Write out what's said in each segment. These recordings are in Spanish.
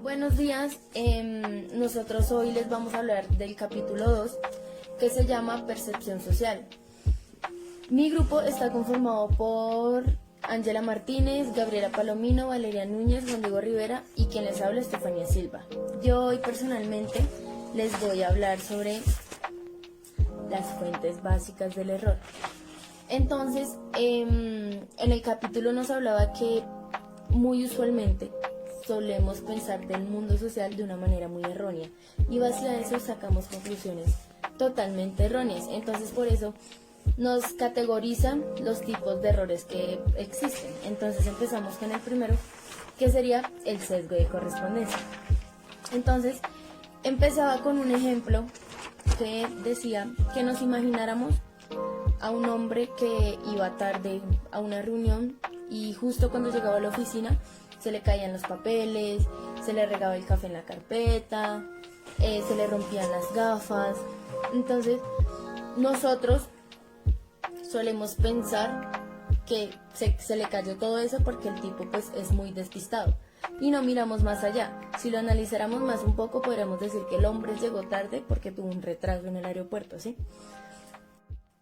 Buenos días, nosotros hoy les vamos a hablar del capítulo 2 que se llama Percepción Social. Mi grupo está conformado por Ángela Martínez, Gabriela Palomino, Valeria Núñez, Juan Diego Rivera y quien les habla, Estefanía Silva. Yo hoy personalmente les voy a hablar sobre las fuentes básicas del error. Entonces, en el capítulo nos hablaba que muy usualmente solemos pensar del mundo social de una manera muy errónea y base a eso sacamos conclusiones totalmente erróneas. Entonces por eso nos categorizan los tipos de errores que existen. Entonces empezamos con el primero, que sería el sesgo de correspondencia. Entonces empezaba con un ejemplo que decía que nos imagináramos a un hombre que iba tarde a una reunión y justo cuando llegaba a la oficina se le caían los papeles, se le regaba el café en la carpeta, se le rompían las gafas. Entonces nosotros solemos pensar que se le cayó todo eso porque el tipo pues es muy despistado y no miramos más allá. Si lo analizáramos más un poco podríamos decir que el hombre llegó tarde porque tuvo un retraso en el aeropuerto, ¿sí?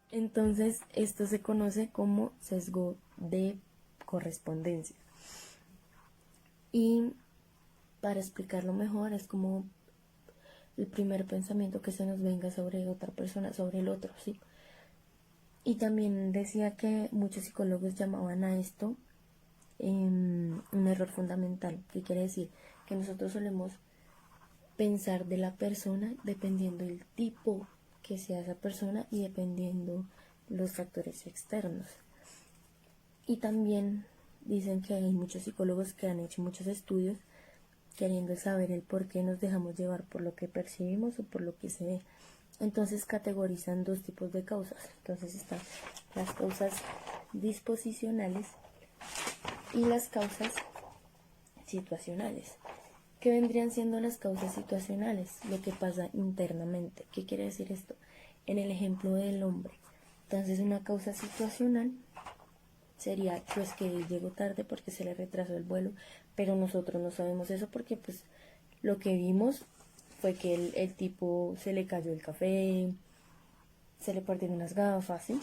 Entonces esto se conoce como sesgo de correspondencia. Y para explicarlo mejor es como el primer pensamiento que se nos venga sobre otra persona, sobre el otro, ¿sí? Y también decía que muchos psicólogos llamaban a esto un error fundamental, que quiere decir que nosotros solemos pensar de la persona dependiendo del tipo que sea esa persona y dependiendo los factores externos. Y también dicen que hay muchos psicólogos que han hecho muchos estudios queriendo saber el por qué nos dejamos llevar por lo que percibimos o por lo que se ve. Entonces categorizan dos tipos de causas. Entonces están las causas disposicionales y las causas situacionales. ¿Qué vendrían siendo las causas situacionales? Lo que pasa internamente. ¿Qué quiere decir esto? En el ejemplo del hombre. Entonces una causa situacional sería pues que él llegó tarde porque se le retrasó el vuelo, pero nosotros no sabemos eso porque pues lo que vimos fue que el tipo se le cayó el café, se le partieron unas gafas, ¿sí?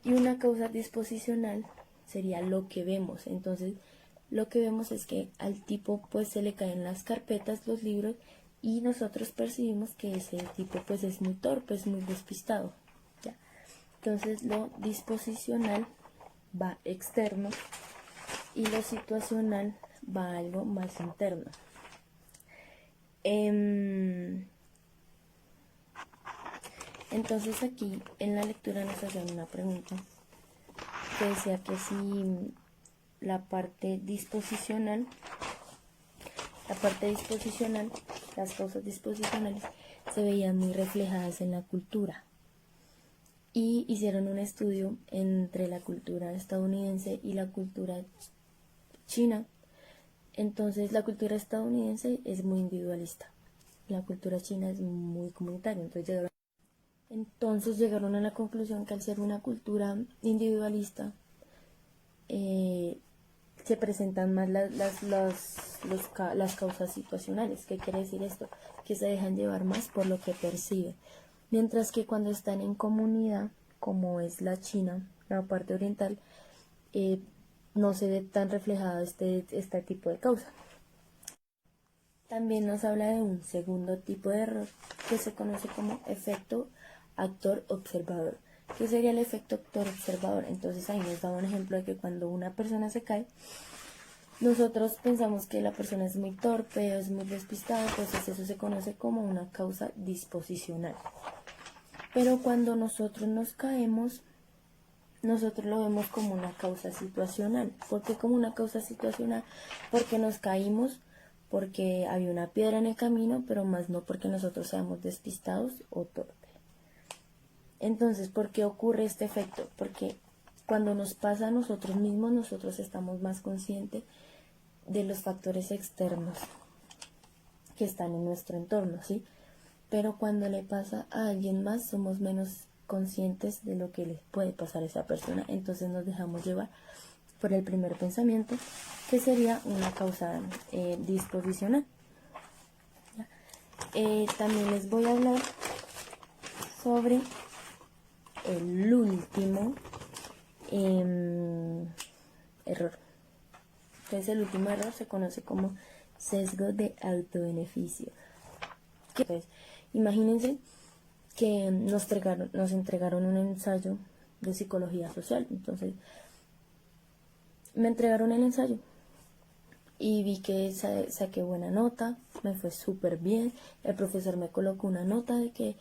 Y una causa disposicional sería lo que vemos. Entonces lo que vemos es que al tipo pues se le caen las carpetas, los libros, y nosotros percibimos que ese tipo pues es muy torpe, es muy despistado, ¿ya? Entonces lo disposicional va externo y lo situacional va a algo más interno. Entonces aquí en la lectura nos hacían una pregunta que decía que si la parte disposicional, las causas disposicionales se veían muy reflejadas en la cultura. Y hicieron un estudio entre la cultura estadounidense y la cultura china. Entonces la cultura estadounidense es muy individualista, la cultura china es muy comunitaria. Entonces llegaron a la conclusión que al ser una cultura individualista se presentan más las causas situacionales. ¿Qué quiere decir esto? Que se dejan llevar más por lo que percibe. Mientras que cuando están en comunidad, como es la China, la parte oriental, no se ve tan reflejado este tipo de causa. También nos habla de un segundo tipo de error que se conoce como efecto actor-observador. ¿Qué sería el efecto actor-observador? Entonces ahí nos da un ejemplo de que cuando una persona se cae, nosotros pensamos que la persona es muy torpe o es muy despistada, entonces eso se conoce como una causa disposicional. Pero cuando nosotros nos caemos, nosotros lo vemos como una causa situacional. ¿Por qué como una causa situacional? Porque nos caímos, porque había una piedra en el camino, pero más no porque nosotros seamos despistados o torpes. Entonces, ¿por qué ocurre este efecto? Porque cuando nos pasa a nosotros mismos, nosotros estamos más conscientes de los factores externos que están en nuestro entorno, ¿sí? Pero cuando le pasa a alguien más, somos menos conscientes de lo que le puede pasar a esa persona, entonces nos dejamos llevar por el primer pensamiento, que sería una causa disposicional. También les voy a hablar sobre el último error. Entonces el último error se conoce como sesgo de autobeneficio. Entonces, imagínense que nos entregaron un ensayo de psicología social. Entonces, me entregaron el ensayo y vi que saqué buena nota, me fue súper bien. El profesor me colocó una nota de que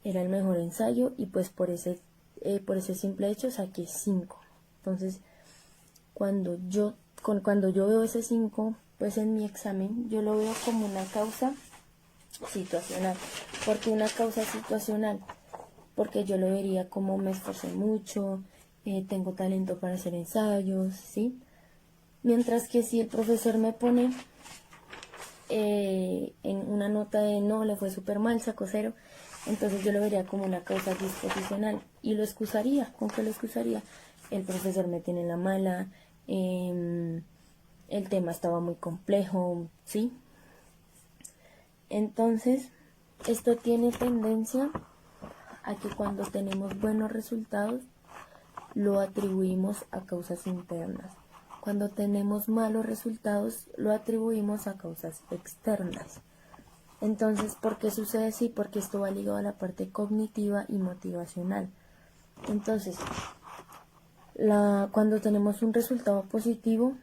era el mejor ensayo y pues por ese simple hecho saqué 5. Entonces, cuando yo veo ese 5, pues en mi examen, yo lo veo como una causa situacional. ¿Por qué una causa situacional? Porque yo lo vería como me esforcé mucho, tengo talento para hacer ensayos, ¿sí? Mientras que si el profesor me pone en una nota de no, le fue súper mal, sacó 0, entonces yo lo vería como una causa disposicional y lo excusaría. ¿Con qué lo excusaría? El profesor me tiene en la mala, el tema estaba muy complejo, ¿sí? Entonces, esto tiene tendencia a que cuando tenemos buenos resultados, lo atribuimos a causas internas. Cuando tenemos malos resultados, lo atribuimos a causas externas. Entonces, ¿por qué sucede así? Porque esto va ligado a la parte cognitiva y motivacional. Entonces, cuando tenemos un resultado positivo,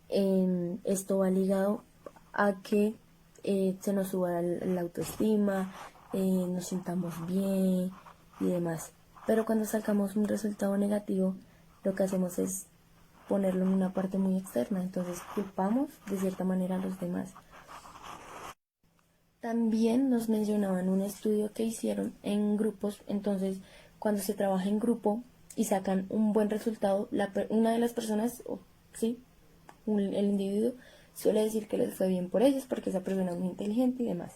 esto va ligado a que se nos suba la autoestima, nos sintamos bien y demás. Pero cuando sacamos un resultado negativo, lo que hacemos es ponerlo en una parte muy externa, entonces culpamos de cierta manera a los demás. También nos mencionaban un estudio que hicieron en grupos. Entonces, cuando se trabaja en grupo y sacan un buen resultado, una de las personas, sí, el individuo, suele decir que les fue bien por ellos porque esa persona es muy inteligente y demás.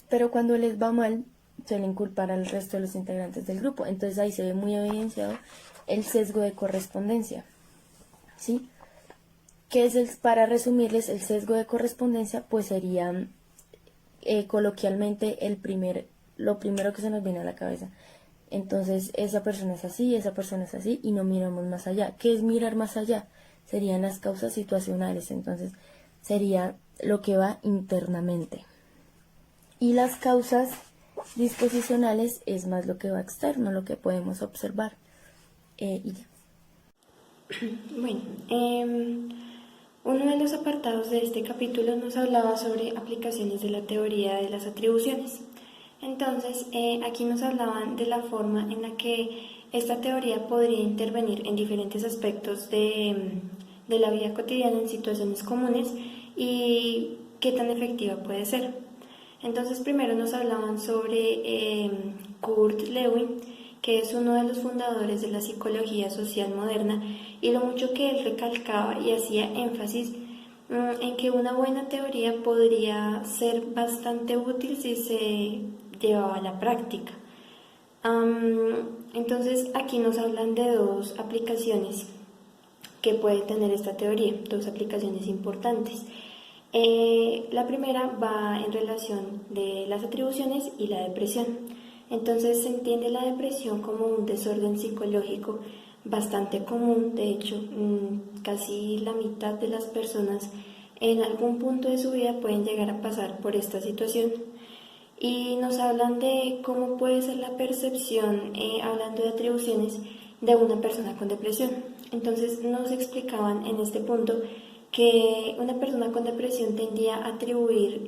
Pero cuando les va mal, suelen culpar al resto de los integrantes del grupo. Entonces ahí se ve muy evidenciado el sesgo de correspondencia, ¿sí? ¿Qué es para resumirles, el sesgo de correspondencia? Pues sería coloquialmente lo primero que se nos viene a la cabeza. Entonces esa persona es así, esa persona es así y no miramos más allá. ¿Qué es mirar más allá? Serían las causas situacionales. Entonces sería lo que va internamente. Y las causas disposicionales es más lo que va externo, lo que podemos observar. Y ya. Bueno, uno de los apartados de este capítulo nos hablaba sobre aplicaciones de la teoría de las atribuciones. Entonces, aquí nos hablaban de la forma en la que esta teoría podría intervenir en diferentes aspectos de la vida cotidiana en situaciones comunes y qué tan efectiva puede ser. Entonces, primero nos hablaban sobre Kurt Lewin, que es uno de los fundadores de la psicología social moderna, y lo mucho que él recalcaba y hacía énfasis en que una buena teoría podría ser bastante útil si se llevaba a la práctica. Entonces aquí nos hablan de 2 aplicaciones que puede tener esta teoría, 2 aplicaciones importantes. La primera va en relación de las atribuciones y la depresión. Entonces se entiende la depresión como un desorden psicológico bastante común. De hecho, casi la mitad de las personas en algún punto de su vida pueden llegar a pasar por esta situación. Y nos hablan de cómo puede ser la percepción, hablando de atribuciones, de una persona con depresión. Entonces nos explicaban en este punto que una persona con depresión tendía a atribuir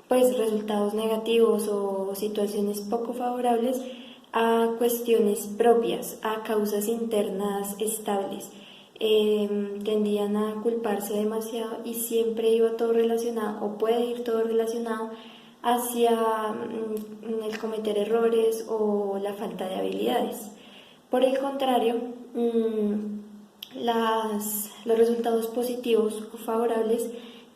pues resultados negativos o situaciones poco favorables a cuestiones propias, a causas internas estables. Tendían a culparse demasiado y siempre iba todo relacionado, o puede ir todo relacionado, hacia el cometer errores o la falta de habilidades. Por el contrario, los resultados positivos o favorables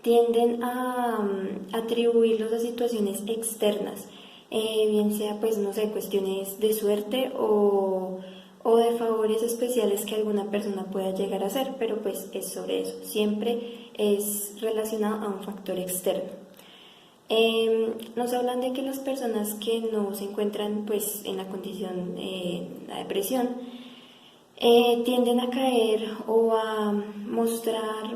tienden a atribuirlos a situaciones externas, bien sea, pues, no sé, cuestiones de suerte o o de favores especiales que alguna persona pueda llegar a hacer, pero pues es sobre eso, siempre es relacionado a un factor externo. Nos hablan de que las personas que no se encuentran pues en la condición, la depresión, tienden a caer o a mostrar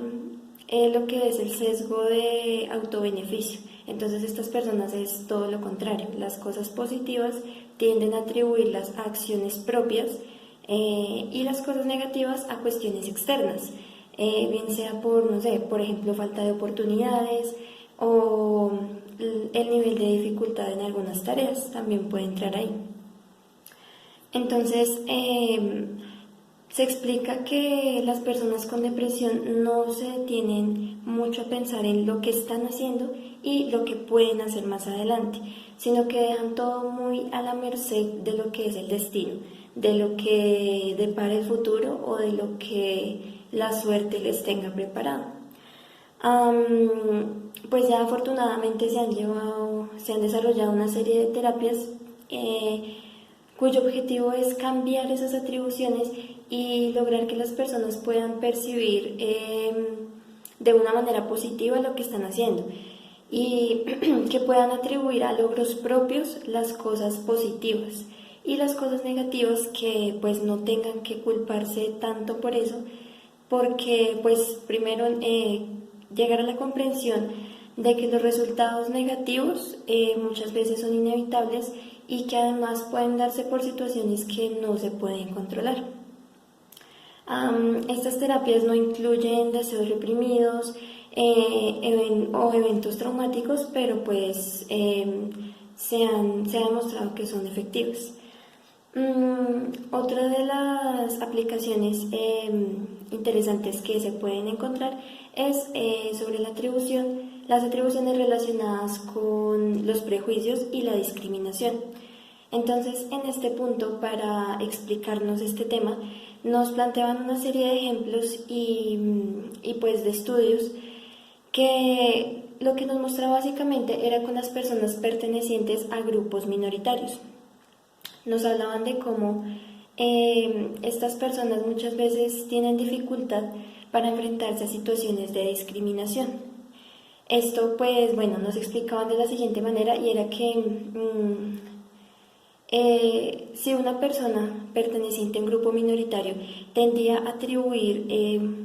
lo que es el sesgo de autobeneficio. Entonces estas personas es todo lo contrario, las cosas positivas tienden a atribuirlas a acciones propias y las cosas negativas a cuestiones externas, bien sea por, no sé, por ejemplo, falta de oportunidades o el nivel de dificultad en algunas tareas también puede entrar ahí. Entonces, se explica que las personas con depresión no se detienen mucho a pensar en lo que están haciendo y lo que pueden hacer más adelante, sino que dejan todo muy a la merced de lo que es el destino, de lo que depara el futuro o de lo que la suerte les tenga preparado. Pues ya afortunadamente se han desarrollado una serie de terapias cuyo objetivo es cambiar esas atribuciones y lograr que las personas puedan percibir de una manera positiva lo que están haciendo y que puedan atribuir a logros propios las cosas positivas y las cosas negativas que pues no tengan que culparse tanto por eso, porque pues primero llegar a la comprensión de que los resultados negativos muchas veces son inevitables y que además pueden darse por situaciones que no se pueden controlar. Estas terapias no incluyen deseos reprimidos o eventos traumáticos, pero pues se ha demostrado que son efectivas. Otra de las aplicaciones interesantes que se pueden encontrar es sobre las atribuciones relacionadas con los prejuicios y la discriminación. Entonces, en este punto, para explicarnos este tema, nos planteaban una serie de ejemplos y pues de estudios que lo que nos mostraba básicamente era con las personas pertenecientes a grupos minoritarios. Nos hablaban de cómo estas personas muchas veces tienen dificultad para enfrentarse a situaciones de discriminación. Esto pues bueno, nos explicaban de la siguiente manera y era que si una persona perteneciente a un grupo minoritario tendía a atribuir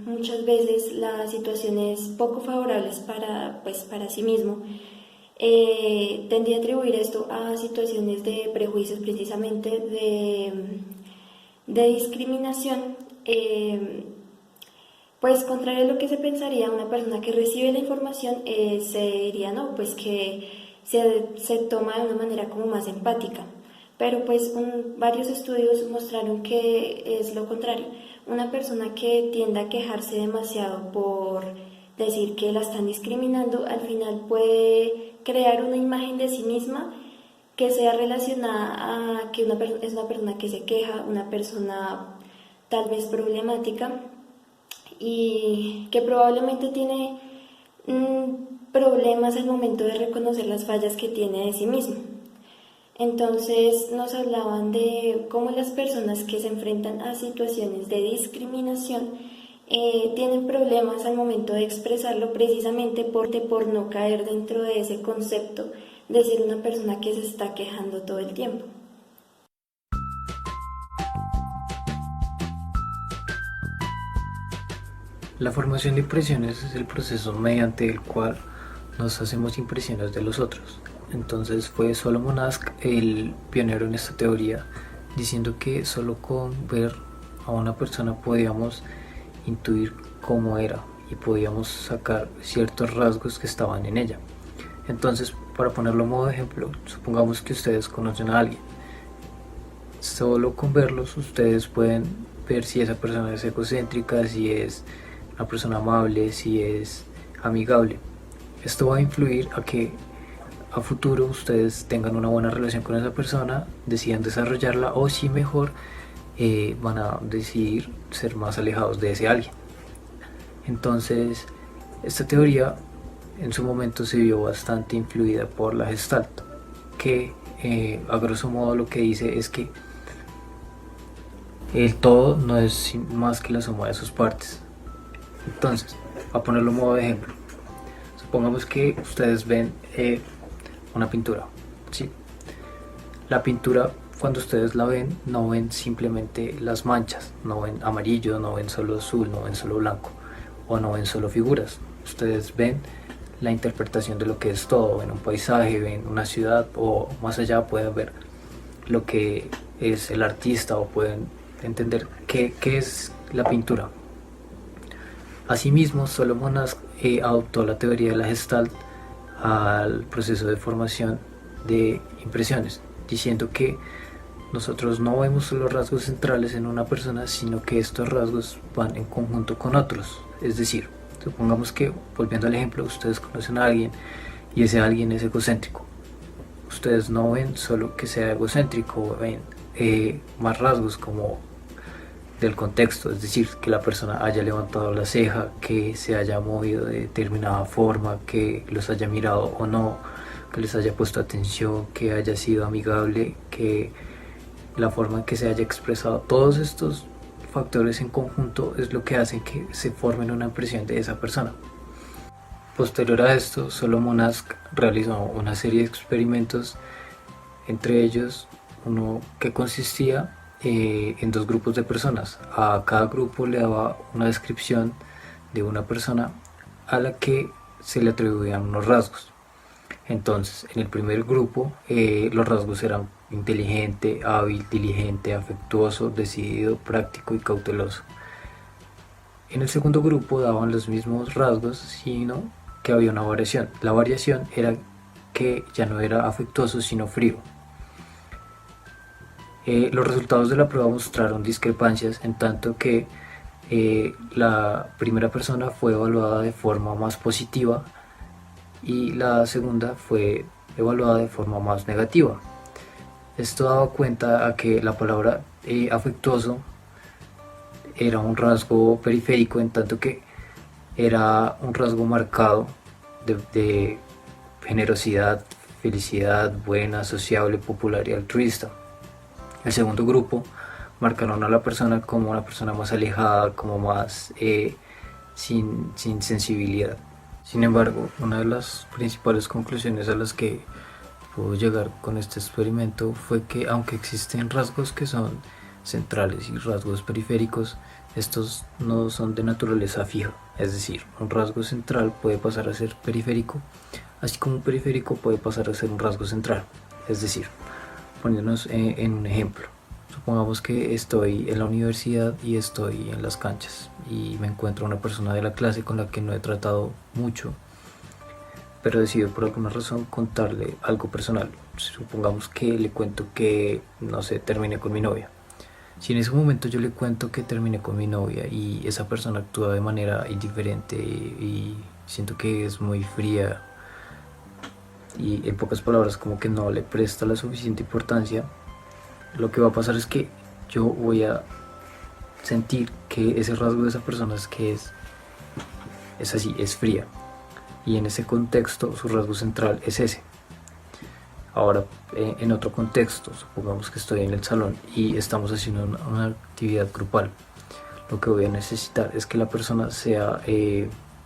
muchas veces las situaciones poco favorables para sí mismo, tendía a atribuir esto a situaciones de prejuicios, precisamente de discriminación, pues contrario a lo que se pensaría, una persona que recibe la información se diría, no, pues que se toma de una manera como más empática. Pero pues varios estudios mostraron que es lo contrario. Una persona que tiende a quejarse demasiado por decir que la están discriminando, al final puede crear una imagen de sí misma que sea relacionada a que es una persona que se queja, una persona tal vez problemática y que probablemente tiene problemas al momento de reconocer las fallas que tiene de sí mismo. Entonces nos hablaban de cómo las personas que se enfrentan a situaciones de discriminación tienen problemas al momento de expresarlo precisamente por no caer dentro de ese concepto de ser una persona que se está quejando todo el tiempo. La formación de impresiones es el proceso mediante el cual nos hacemos impresiones de los otros. Entonces fue Solomon Asch el pionero en esta teoría, diciendo que solo con ver a una persona podíamos intuir cómo era y podíamos sacar ciertos rasgos que estaban en ella. Entonces, para ponerlo a modo de ejemplo, supongamos que ustedes conocen a alguien. Solo con verlos ustedes pueden ver si esa persona es egocéntrica, si es una persona amable, si es amigable. Esto va a influir a que a futuro ustedes tengan una buena relación con esa persona, decidan desarrollarla o si mejor van a decidir ser más alejados de ese alguien. Entonces, esta teoría en su momento se vio bastante influida por la Gestalt, que a grosso modo lo que dice es que el todo no es más que la suma de sus partes. Entonces, a ponerlo a modo de ejemplo, supongamos que ustedes ven una pintura, ¿sí? La pintura, cuando ustedes la ven, no ven simplemente las manchas, no ven amarillo, no ven solo azul, no ven solo blanco, o no ven solo figuras. Ustedes ven la interpretación de lo que es todo, ven un paisaje, ven una ciudad, o más allá pueden ver lo que es el artista, o pueden entender qué es la pintura. Asimismo, Solomon Asch adoptó la teoría de la Gestalt al proceso de formación de impresiones, diciendo que nosotros no vemos solo rasgos centrales en una persona, sino que estos rasgos van en conjunto con otros. Es decir, supongamos que, volviendo al ejemplo, ustedes conocen a alguien y ese alguien es egocéntrico. Ustedes no ven solo que sea egocéntrico, ven más rasgos como del contexto, es decir, que la persona haya levantado la ceja, que se haya movido de determinada forma, que los haya mirado o no, que les haya puesto atención, que haya sido amigable, que la forma en que se haya expresado. Todos estos factores en conjunto es lo que hacen que se formen una impresión de esa persona. Posterior a esto, Solomon Asch realizó una serie de experimentos, entre ellos uno que consistía en dos grupos de personas. A cada grupo le daba una descripción de una persona a la que se le atribuían unos rasgos. Entonces, en el primer grupo los rasgos eran inteligente, hábil, diligente, afectuoso, decidido, práctico y cauteloso. En el segundo grupo daban los mismos rasgos, sino que había una variación. La variación era que ya no era afectuoso, sino frío. Los resultados de la prueba mostraron discrepancias, en tanto que la primera persona fue evaluada de forma más positiva y la segunda fue evaluada de forma más negativa. Esto daba cuenta a que la palabra afectuoso era un rasgo periférico, en tanto que era un rasgo marcado de generosidad, felicidad, buena, sociable, popular y altruista. El segundo grupo marcaron a la persona como una persona más alejada, como más sin sensibilidad. Sin embargo, una de las principales conclusiones a las que pudo llegar con este experimento fue que, aunque existen rasgos que son centrales y rasgos periféricos, estos no son de naturaleza fija. Es decir, un rasgo central puede pasar a ser periférico, así como un periférico puede pasar a ser un rasgo central. Es decir, poniéndonos en un ejemplo, supongamos que estoy en la universidad y estoy en las canchas y me encuentro una persona de la clase con la que no he tratado mucho, pero decido por alguna razón contarle algo personal. Supongamos que le cuento que, no sé, terminé con mi novia. Si en ese momento yo le cuento que terminé con mi novia y esa persona actúa de manera indiferente y siento que es muy fría y, en pocas palabras, como que no le presta la suficiente importancia, lo que va a pasar es que yo voy a sentir que ese rasgo de esa persona es que es así, es fría, y en ese contexto su rasgo central es ese. Ahora, en otro contexto, supongamos que estoy en el salón y estamos haciendo una actividad grupal, lo que voy a necesitar es que la persona sea,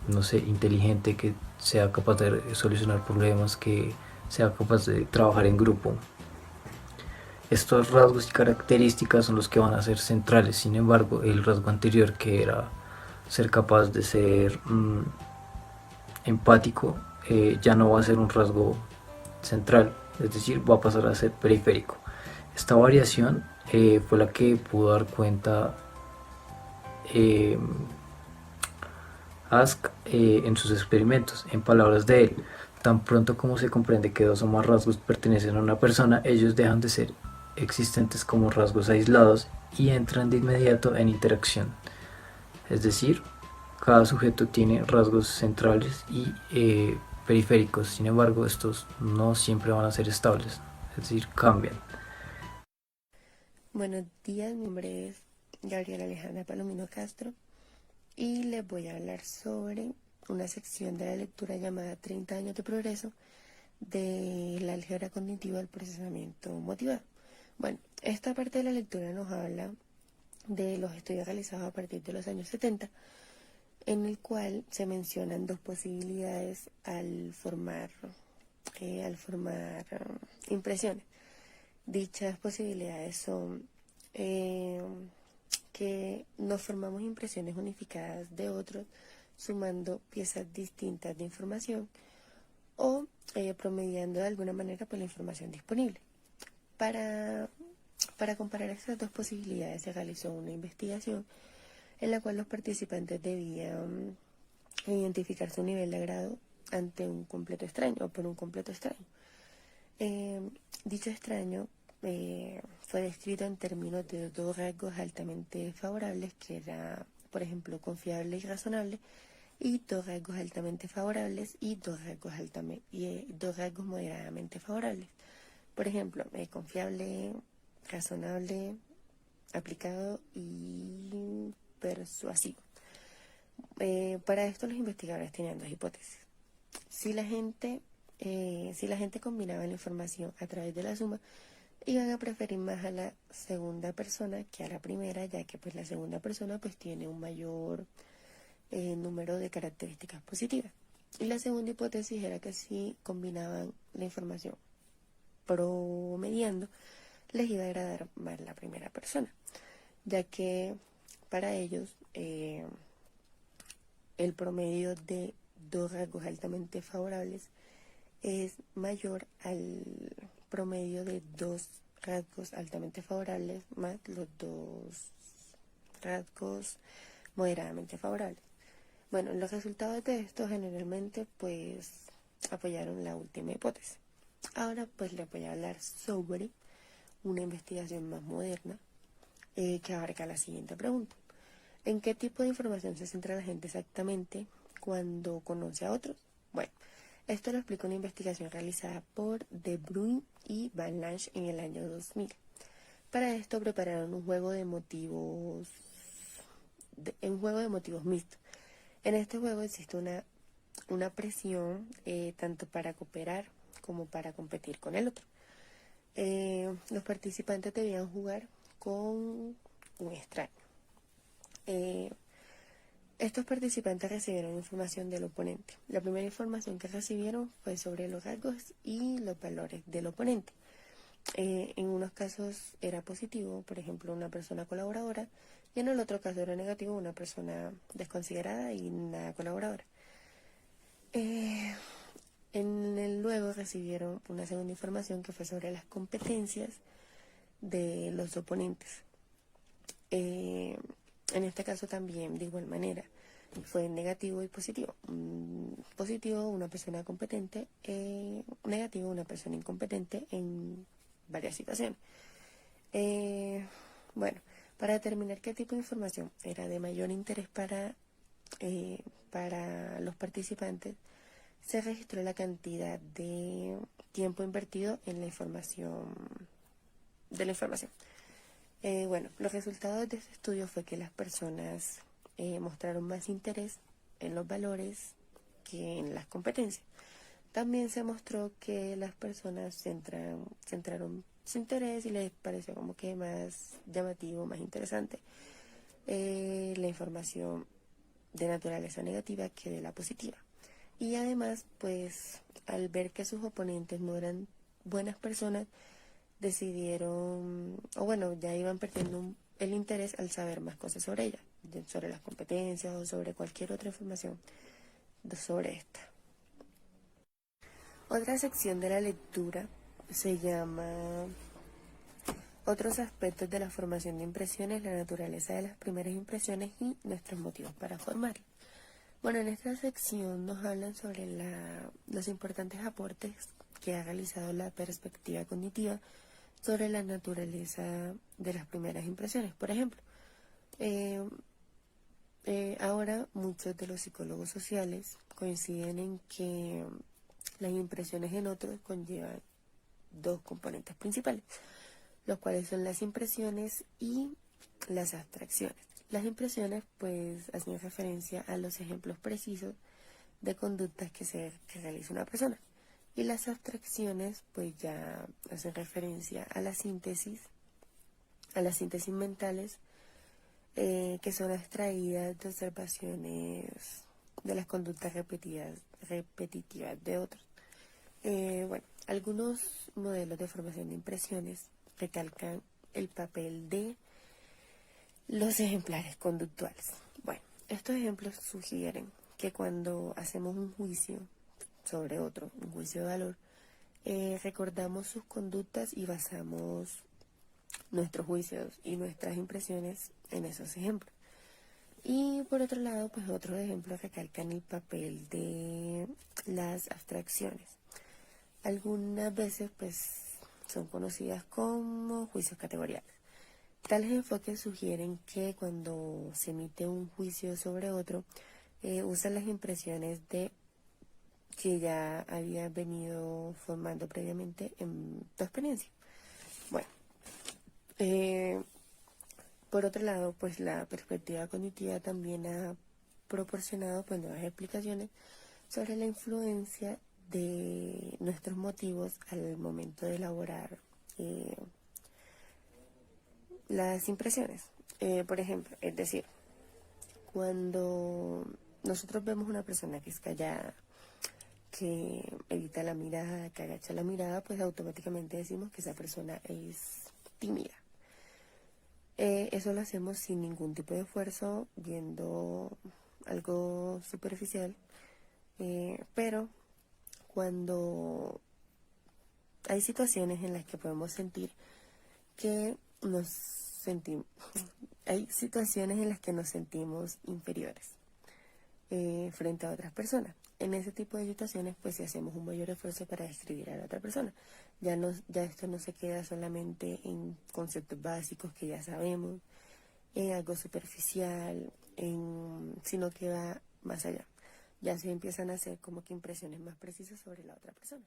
no sé, inteligente, que sea capaz de solucionar problemas, que sea capaz de trabajar en grupo. Estos rasgos y características son los que van a ser centrales. Sin embargo, el rasgo anterior, que era ser capaz de ser empático, ya no va a ser un rasgo central, es decir, va a pasar a ser periférico. Esta variación fue la que pudo dar cuenta Asch en sus experimentos. En palabras de él, tan pronto como se comprende que dos o más rasgos pertenecen a una persona, ellos dejan de ser existentes como rasgos aislados y entran de inmediato en interacción. Es decir, cada sujeto tiene rasgos centrales y periféricos. Sin embargo, estos no siempre van a ser estables, es decir, cambian. Buenos días, mi nombre es Gabriela Alejandra Palomino Castro y les voy a hablar sobre una sección de la lectura llamada 30 años de progreso de la álgebra cognitiva del procesamiento motivado. Bueno, esta parte de la lectura nos habla de los estudios realizados a partir de los años 70, en el cual se mencionan dos posibilidades al formar impresiones. Dichas posibilidades son que nos formamos impresiones unificadas de otros sumando piezas distintas de información o promediando de alguna manera por la información disponible. Para comparar estas dos posibilidades se realizó una investigación en la cual los participantes debían identificar su nivel de agrado ante un completo extraño o por un completo extraño. Dicho extraño fue descrito en términos de dos rasgos altamente favorables, que era, por ejemplo, confiable y razonable, y dos rasgos altamente favorables y dos rasgos moderadamente favorables. Por ejemplo, confiable, razonable, aplicado y persuasivo. Para esto los investigadores tenían dos hipótesis. Si la gente combinaba la información a través de la suma, iban a preferir más a la segunda persona que a la primera, ya que pues la segunda persona pues tiene un mayor número de características positivas. Y la segunda hipótesis era que si combinaban la información promediando, les iba a agradar más la primera persona, ya que para ellos el promedio de dos rasgos altamente favorables es mayor al promedio de dos rasgos altamente favorables más los dos rasgos moderadamente favorables. Bueno, los resultados de esto generalmente pues apoyaron la última hipótesis. Ahora pues les voy a hablar sobre una investigación más moderna que abarca la siguiente pregunta. ¿En qué tipo de información se centra la gente exactamente cuando conoce a otros? Bueno, esto lo explica una investigación realizada por De Bruyn y Van Lange en el año 2000. Para esto prepararon un juego de motivos mixto. En este juego existe una presión tanto para cooperar como para competir con el otro. Los participantes debían jugar con un extraño. Estos participantes recibieron información del oponente. La primera información que recibieron fue sobre los rasgos y los valores del oponente. En unos casos era positivo, por ejemplo, una persona colaboradora, y en el otro caso era negativo, una persona desconsiderada y nada colaboradora. Luego recibieron una segunda información que fue sobre las competencias de los oponentes. En este caso también, de igual manera, fue negativo y positivo. Positivo, una persona competente, negativo, una persona incompetente en varias situaciones. Bueno, para determinar qué tipo de información era de mayor interés para los participantes, se registró la cantidad de tiempo invertido en la información. Bueno, los resultados de este estudio fue que las personas mostraron más interés en los valores que en las competencias. También se mostró que las personas centraron su interés y les pareció como que más llamativo, más interesante la información de naturaleza negativa que de la positiva. Y además, pues, al ver que sus oponentes no eran buenas personas, decidieron, o bueno, ya iban perdiendo el interés al saber más cosas sobre ella, sobre las competencias o sobre cualquier otra información sobre esta. Otra sección de la lectura se llama Otros aspectos de la formación de impresiones, la naturaleza de las primeras impresiones y nuestros motivos para formarlas. Bueno, en esta sección nos hablan sobre los importantes aportes que ha realizado la perspectiva cognitiva sobre la naturaleza de las primeras impresiones. Por ejemplo, ahora muchos de los psicólogos sociales coinciden en que las impresiones en otros conllevan dos componentes principales, los cuales son las impresiones y las abstracciones. Las impresiones pues hacen referencia a los ejemplos precisos de conductas que realiza una persona. Y las abstracciones pues ya hacen referencia a las síntesis mentales que son extraídas de observaciones de las conductas repetitivas de otros. Bueno, algunos modelos de formación de impresiones recalcan el papel de los ejemplares conductuales. Bueno, estos ejemplos sugieren que cuando hacemos un juicio sobre otro, un juicio de valor, recordamos sus conductas y basamos nuestros juicios y nuestras impresiones en esos ejemplos. Y por otro lado, pues otros ejemplos recalcan el papel de las abstracciones. Algunas veces pues son conocidas como juicios categoriales. Tales enfoques sugieren que cuando se emite un juicio sobre otro, usan las impresiones de que ya había venido formando previamente en tu experiencia. Bueno, por otro lado, pues la perspectiva cognitiva también ha proporcionado pues nuevas explicaciones sobre la influencia de nuestros motivos al momento de elaborar las impresiones. Por ejemplo, es decir, cuando nosotros vemos una persona que es callada, que evita la mirada, que agacha la mirada, pues automáticamente decimos que esa persona es tímida. Eso lo hacemos sin ningún tipo de esfuerzo, viendo algo superficial, pero cuando hay situaciones en las que podemos sentir que hay situaciones en las que nos sentimos inferiores frente a otras personas. En ese tipo de situaciones, pues si hacemos un mayor esfuerzo para describir a la otra persona, ya esto no se queda solamente en conceptos básicos que ya sabemos, en algo superficial, sino que va más allá. Ya se empiezan a hacer como que impresiones más precisas sobre la otra persona.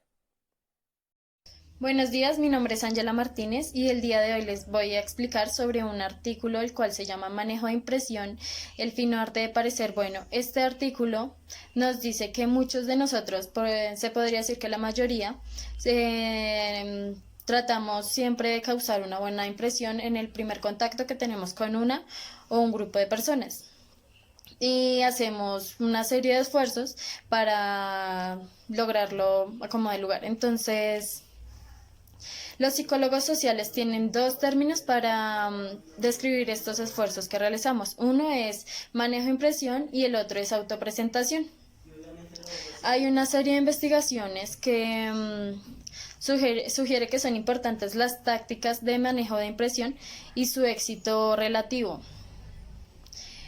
Buenos días, mi nombre es Ángela Martínez y el día de hoy les voy a explicar sobre un artículo el cual se llama Manejo de impresión, el fino arte de parecer bueno. Este artículo nos dice que muchos de nosotros, se podría decir que la mayoría, tratamos siempre de causar una buena impresión en el primer contacto que tenemos con una o un grupo de personas. Y hacemos una serie de esfuerzos para lograrlo como de lugar. Entonces, los psicólogos sociales tienen dos términos para describir estos esfuerzos que realizamos. Uno es manejo de impresión y el otro es autopresentación. Hay una serie de investigaciones que sugiere que son importantes las tácticas de manejo de impresión y su éxito relativo.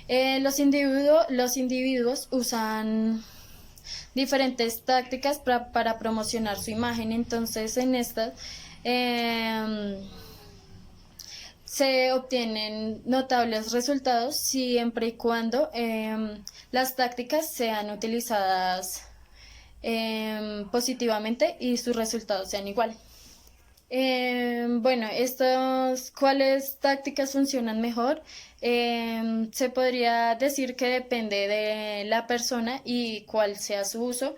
Los individuos usan diferentes tácticas para promocionar su imagen. Entonces, en estas se obtienen notables resultados siempre y cuando las tácticas sean utilizadas positivamente y sus resultados sean igual. Bueno, ¿cuáles tácticas funcionan mejor? Se podría decir que depende de la persona y cuál sea su uso,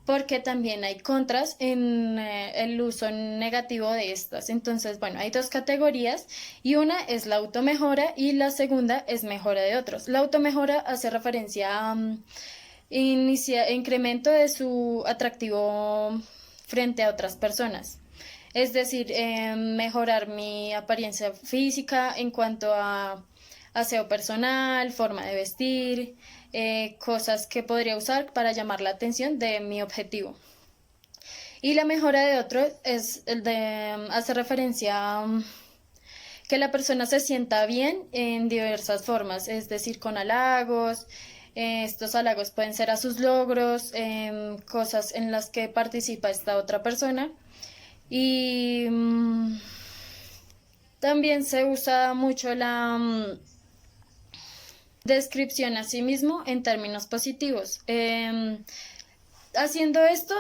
porque también hay contras en el uso negativo de estas. Entonces, bueno, hay dos categorías y una es la automejora y la segunda es mejora de otros. La automejora hace referencia a incremento de su atractivo frente a otras personas. Es decir, mejorar mi apariencia física en cuanto a aseo personal, forma de vestir, cosas que podría usar para llamar la atención de mi objetivo. Y la mejora de otro es el de hacer referencia a que la persona se sienta bien en diversas formas, es decir, con halagos. Estos halagos pueden ser a sus logros, cosas en las que participa esta otra persona. Y también se usa mucho la descripción a sí mismo en términos positivos. Haciendo esto,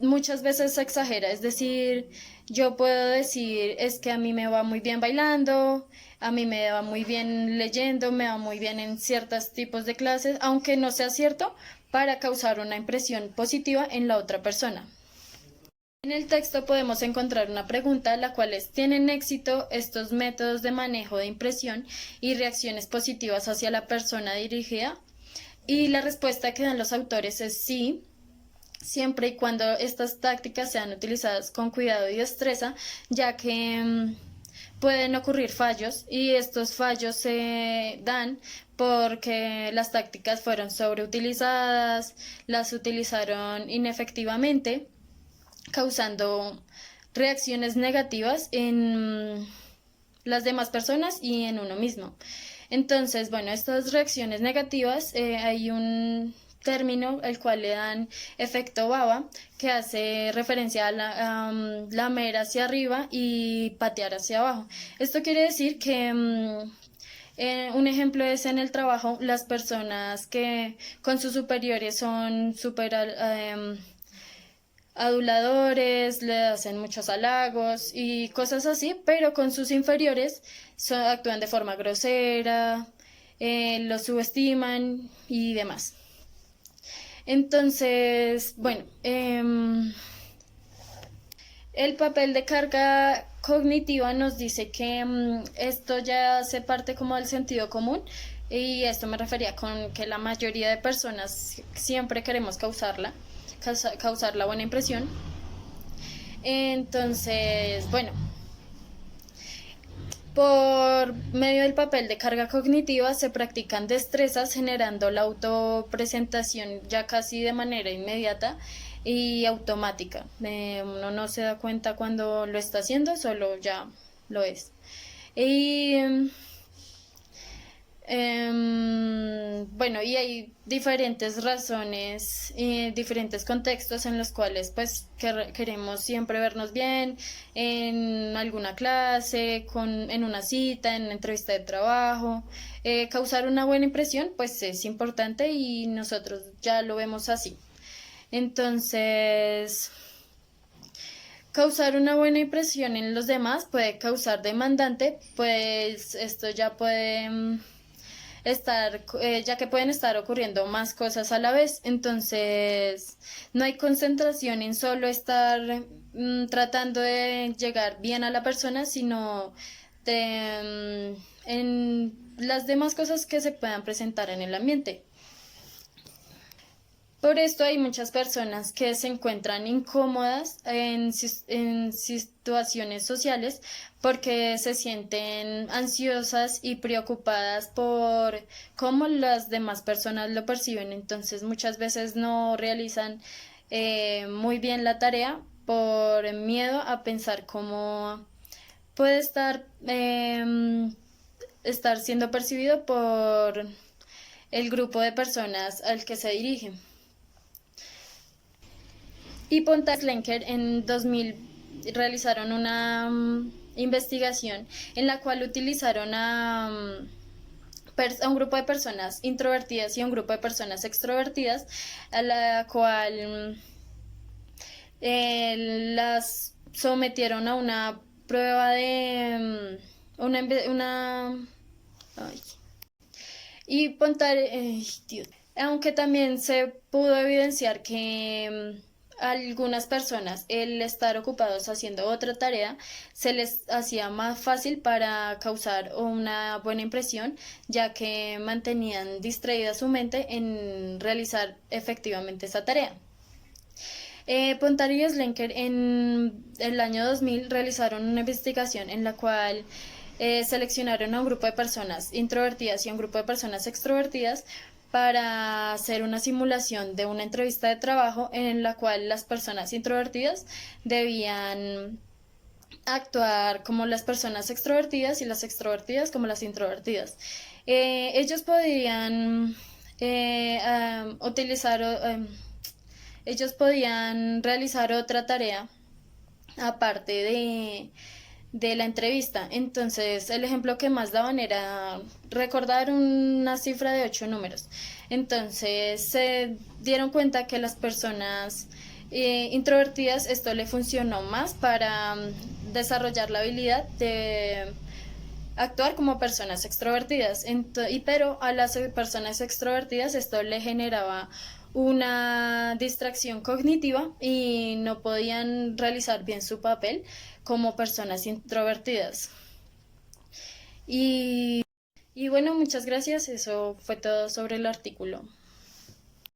muchas veces se exagera, es decir, yo puedo decir, es que a mí me va muy bien bailando, a mí me va muy bien leyendo, me va muy bien en ciertos tipos de clases, aunque no sea cierto, para causar una impresión positiva en la otra persona. En el texto podemos encontrar una pregunta, la cual es: ¿tienen éxito estos métodos de manejo de impresión y reacciones positivas hacia la persona dirigida? Y la respuesta que dan los autores es sí, siempre y cuando estas tácticas sean utilizadas con cuidado y destreza, ya que pueden ocurrir fallos, y estos fallos se dan porque las tácticas fueron sobreutilizadas, las utilizaron inefectivamente, causando reacciones negativas en las demás personas y en uno mismo. Entonces, bueno, estas reacciones negativas, hay un término el cual le dan efecto baba, que hace referencia a lamer hacia arriba y patear hacia abajo. Esto quiere decir que un ejemplo es en el trabajo: las personas que con sus superiores son aduladores, le hacen muchos halagos y cosas así, pero con sus inferiores actúan de forma grosera, los subestiman y demás. Entonces, bueno, el papel de carga cognitiva nos dice que esto ya hace parte como del sentido común, y esto me refería con que la mayoría de personas siempre queremos causar la buena impresión. Entonces, bueno, por medio del papel de carga cognitiva se practican destrezas generando la autopresentación ya casi de manera inmediata y automática. Uno no se da cuenta cuando lo está haciendo, solo ya lo es. Y bueno, y hay diferentes razones y diferentes contextos en los cuales pues queremos siempre vernos bien en alguna clase, en una cita, en una entrevista de trabajo. Causar una buena impresión pues es importante y nosotros ya lo vemos así. Entonces, causar una buena impresión en los demás puede causar demandante, pues esto ya puede ya que pueden estar ocurriendo más cosas a la vez. Entonces no hay concentración en solo estar tratando de llegar bien a la persona, sino en las demás cosas que se puedan presentar en el ambiente. Por esto hay muchas personas que se encuentran incómodas en situaciones sociales porque se sienten ansiosas y preocupadas por cómo las demás personas lo perciben. Entonces muchas veces no realizan muy bien la tarea por miedo a pensar cómo puede estar siendo percibido por el grupo de personas al que se dirigen. Y Ponta Slenker en 2000 realizaron una investigación en la cual utilizaron a un grupo de personas introvertidas y a un grupo de personas extrovertidas, a la cual las sometieron a una prueba de y Ponta, aunque también se pudo evidenciar que algunas personas, el estar ocupados haciendo otra tarea, se les hacía más fácil para causar una buena impresión, ya que mantenían distraída su mente en realizar efectivamente esa tarea. Pontari y Slenker en el año 2000 realizaron una investigación en la cual seleccionaron a un grupo de personas introvertidas y a un grupo de personas extrovertidas para hacer una simulación de una entrevista de trabajo en la cual las personas introvertidas debían actuar como las personas extrovertidas y las extrovertidas como las introvertidas. Ellos podían ellos podían realizar otra tarea aparte de la entrevista. Entonces el ejemplo que más daban era recordar una cifra de 8 números. Entonces se dieron cuenta que las personas introvertidas esto le funcionó más para desarrollar la habilidad de actuar como personas extrovertidas, pero a las personas extrovertidas esto le generaba una distracción cognitiva y no podían realizar bien su papel como personas introvertidas. Y bueno, muchas gracias. Eso fue todo sobre el artículo.